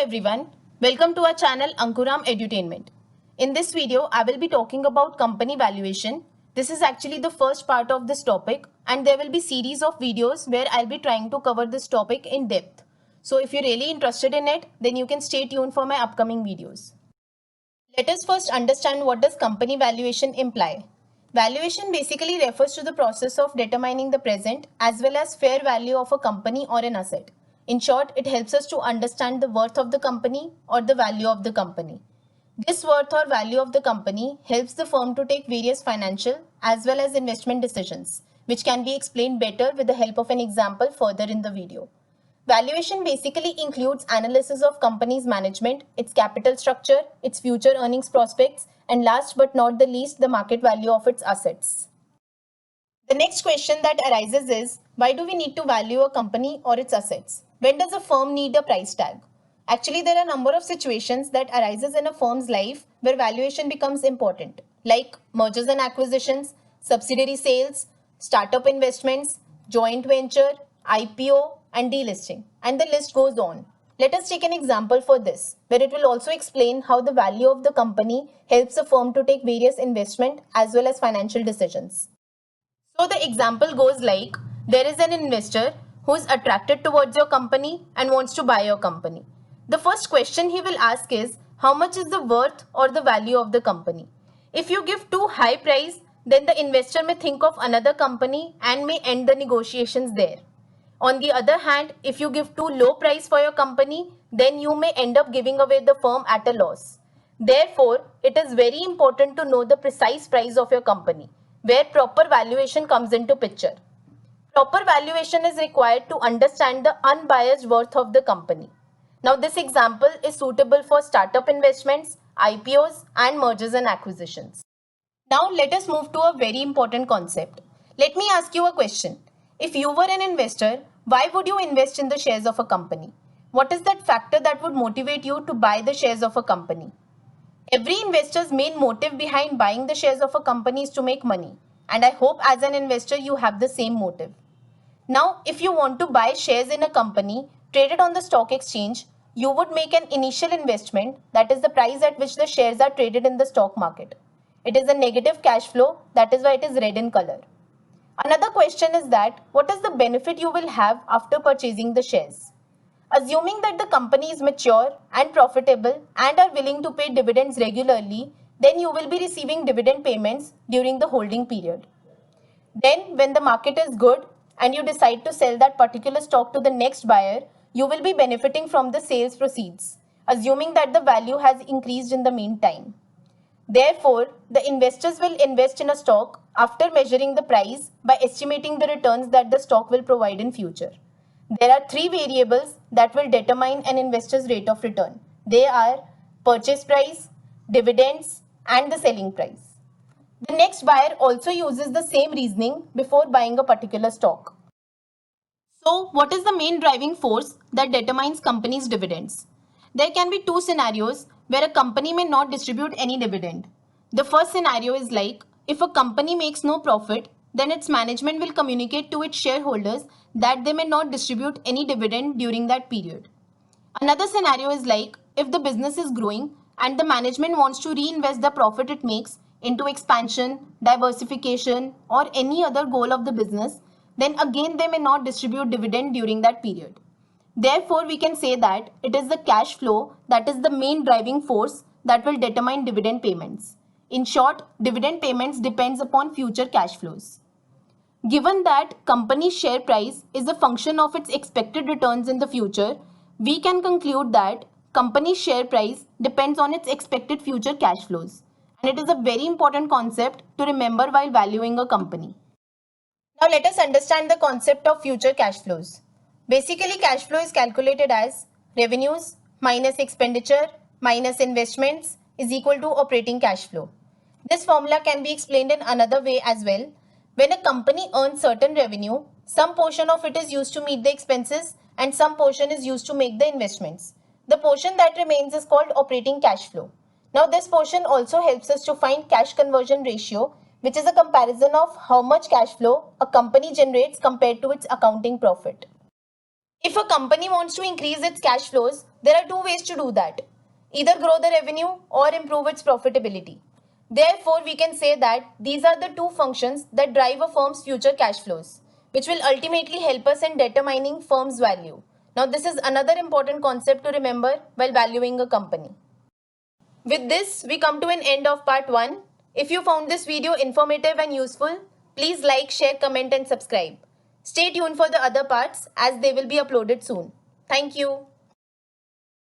everyone, welcome to our channel Ankuram Edutainment. In this video, I will be talking about company valuation. This is actually the first part of this topic and there will be series of videos where I'll be trying to cover this topic in depth. So if you're really interested in it, then you can stay tuned for my upcoming videos. Let us first understand what does company valuation imply. Valuation basically refers to the process of determining the present as well as fair value of a company or an asset. In short, it helps us to understand the worth of the company or the value of the company. This worth or value of the company helps the firm to take various financial as well as investment decisions, which can be explained better with the help of an example further in the video. Valuation basically includes analysis of company's management, its capital structure, its future earnings prospects, and last but not the least, the market value of its assets. The next question that arises is, why do we need to value a company or its assets? When does a firm need a price tag? Actually, there are a number of situations that arises in a firm's life where valuation becomes important, like mergers and acquisitions, subsidiary sales, startup investments, joint venture, IPO, and delisting. And the list goes on. Let us take an example for this, where it will also explain how the value of the company helps a firm to take various investment as well as financial decisions. So the example goes like, there is an investor who is attracted towards your company and wants to buy your company. The first question he will ask is, how much is the worth or the value of the company? If you give too high price, then the investor may think of another company and may end the negotiations there. On the other hand, if you give too low price for your company, then you may end up giving away the firm at a loss. Therefore, it is very important to know the precise price of your company, where proper valuation comes into picture. Proper valuation is required to understand the unbiased worth of the company. Now, this example is suitable for startup investments, IPOs, and mergers and acquisitions. Now, let us move to a very important concept. Let me ask you a question. If you were an investor, why would you invest in the shares of a company? What is that factor that would motivate you to buy the shares of a company? Every investor's main motive behind buying the shares of a company is to make money. And I hope as an investor you have the same motive. Now, if you want to buy shares in a company traded on the stock exchange, you would make an initial investment, that is the price at which the shares are traded in the stock market. It is a negative cash flow, that is why it is red in color. Another question is that, what is the benefit you will have after purchasing the shares? Assuming that the company is mature and profitable and are willing to pay dividends regularly, then you will be receiving dividend payments during the holding period. Then, when the market is good and you decide to sell that particular stock to the next buyer, you will be benefiting from the sales proceeds, assuming that the value has increased in the meantime. Therefore, the investors will invest in a stock after measuring the price by estimating the returns that the stock will provide in future. There are three variables that will determine an investor's rate of return. They are purchase price, dividends, and the selling price. The next buyer also uses the same reasoning before buying a particular stock. So, what is the main driving force that determines company's dividends? There can be two scenarios where a company may not distribute any dividend. The first scenario is like, if a company makes no profit, then its management will communicate to its shareholders that they may not distribute any dividend during that period. Another scenario is like, if the business is growing and the management wants to reinvest the profit it makes into expansion, diversification, or any other goal of the business, then again they may not distribute dividend during that period. Therefore, we can say that it is the cash flow that is the main driving force that will determine dividend payments. In short, dividend payments depends upon future cash flows. Given that company's share price is a function of its expected returns in the future, we can conclude that company's share price depends on its expected future cash flows. And it is a very important concept to remember while valuing a company. Now let us understand the concept of future cash flows. Basically, cash flow is calculated as revenues minus expenditure minus investments is equal to operating cash flow. This formula can be explained in another way as well. When a company earns certain revenue, some portion of it is used to meet the expenses and some portion is used to make the investments. The portion that remains is called operating cash flow. Now this portion also helps us to find cash conversion ratio, which is a comparison of how much cash flow a company generates compared to its accounting profit. If a company wants to increase its cash flows, there are two ways to do that. Either grow the revenue or improve its profitability. Therefore, we can say that these are the two functions that drive a firm's future cash flows, which will ultimately help us in determining firm's value. Now, this is another important concept to remember while valuing a company. With this, we come to an end of part 1. If you found this video informative and useful, please like, share, comment and subscribe. Stay tuned for the other parts as they will be uploaded soon. Thank you.